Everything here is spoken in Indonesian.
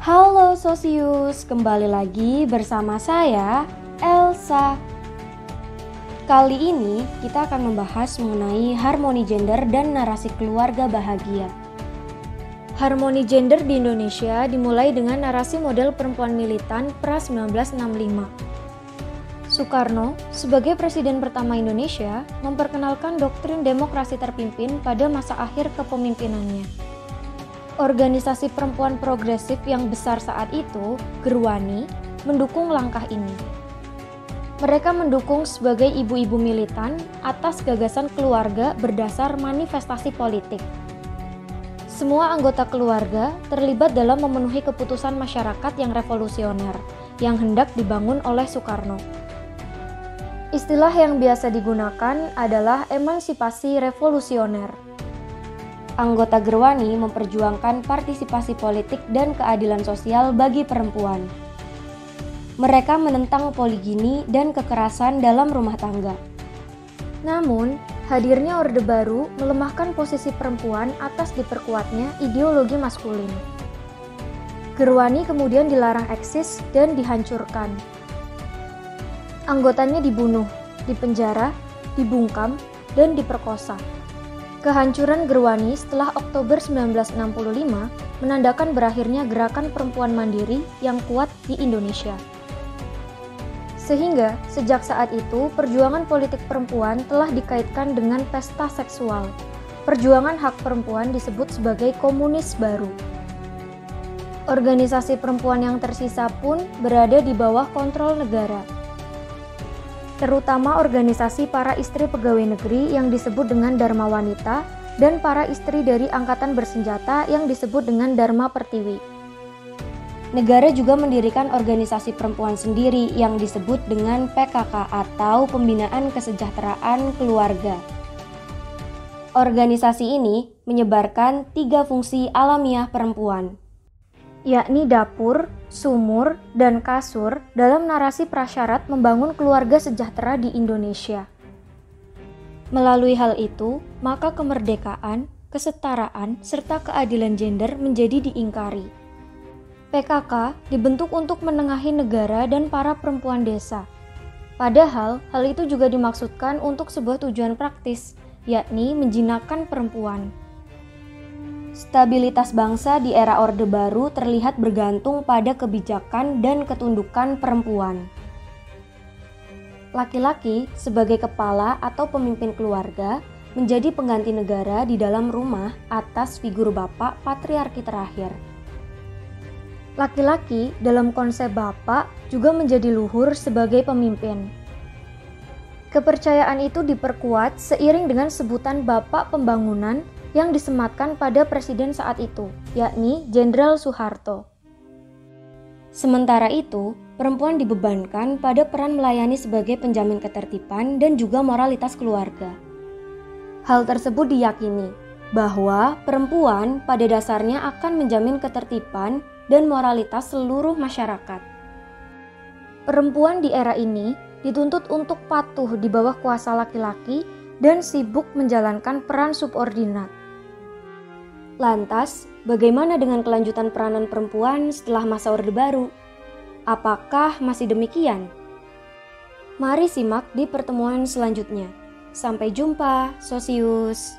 Halo Sosius, kembali lagi bersama saya, Elsa. Kali ini kita akan membahas mengenai harmoni gender dan narasi keluarga bahagia. Harmoni gender di Indonesia dimulai dengan narasi model perempuan militan pra-1965. Soekarno, sebagai presiden pertama Indonesia, memperkenalkan doktrin demokrasi terpimpin pada masa akhir kepemimpinannya. Organisasi perempuan progresif yang besar saat itu, Gerwani, mendukung langkah ini. Mereka mendukung sebagai ibu-ibu militan atas gagasan keluarga berdasar manifestasi politik. Semua anggota keluarga terlibat dalam memenuhi keputusan masyarakat yang revolusioner, yang hendak dibangun oleh Soekarno. Istilah yang biasa digunakan adalah emansipasi revolusioner. Anggota Gerwani memperjuangkan partisipasi politik dan keadilan sosial bagi perempuan. Mereka menentang poligini dan kekerasan dalam rumah tangga. Namun, hadirnya Orde Baru melemahkan posisi perempuan atas diperkuatnya ideologi maskulin. Gerwani kemudian dilarang eksis dan dihancurkan. Anggotanya dibunuh, dipenjara, dibungkam, dan diperkosa. Kehancuran Gerwani setelah Oktober 1965 menandakan berakhirnya gerakan perempuan mandiri yang kuat di Indonesia. Sehingga sejak saat itu perjuangan politik perempuan telah dikaitkan dengan pesta seksual. Perjuangan hak perempuan disebut sebagai komunis baru. Organisasi perempuan yang tersisa pun berada di bawah kontrol negara, terutama organisasi para istri pegawai negeri yang disebut dengan Dharma Wanita dan para istri dari angkatan bersenjata yang disebut dengan Dharma Pertiwi. Negara juga mendirikan organisasi perempuan sendiri yang disebut dengan PKK atau Pembinaan Kesejahteraan Keluarga. Organisasi ini menyebarkan 3 fungsi alamiah perempuan, yakni dapur, sumur, dan kasur dalam narasi prasyarat membangun keluarga sejahtera di Indonesia. Melalui hal itu, maka kemerdekaan, kesetaraan, serta keadilan gender menjadi diingkari. PKK dibentuk untuk menengahi negara dan para perempuan desa. Padahal, hal itu juga dimaksudkan untuk sebuah tujuan praktis, yakni menjinakkan perempuan. Stabilitas bangsa di era Orde Baru terlihat bergantung pada kebijakan dan ketundukan perempuan. Laki-laki sebagai kepala atau pemimpin keluarga menjadi pengganti negara di dalam rumah atas figur bapak patriarki terakhir. Laki-laki dalam konsep bapak juga menjadi luhur sebagai pemimpin. Kepercayaan itu diperkuat seiring dengan sebutan Bapak Pembangunan yang disematkan pada presiden saat itu, yakni Jenderal Soeharto. Sementara itu, perempuan dibebankan pada peran melayani sebagai penjamin ketertiban dan juga moralitas keluarga. Hal tersebut diyakini bahwa perempuan pada dasarnya akan menjamin ketertiban dan moralitas seluruh masyarakat. Perempuan di era ini dituntut untuk patuh di bawah kuasa laki-laki dan sibuk menjalankan peran subordinat. Lantas, bagaimana dengan kelanjutan peranan perempuan setelah masa Orde Baru? Apakah masih demikian? Mari simak di pertemuan selanjutnya. Sampai jumpa, Sosius.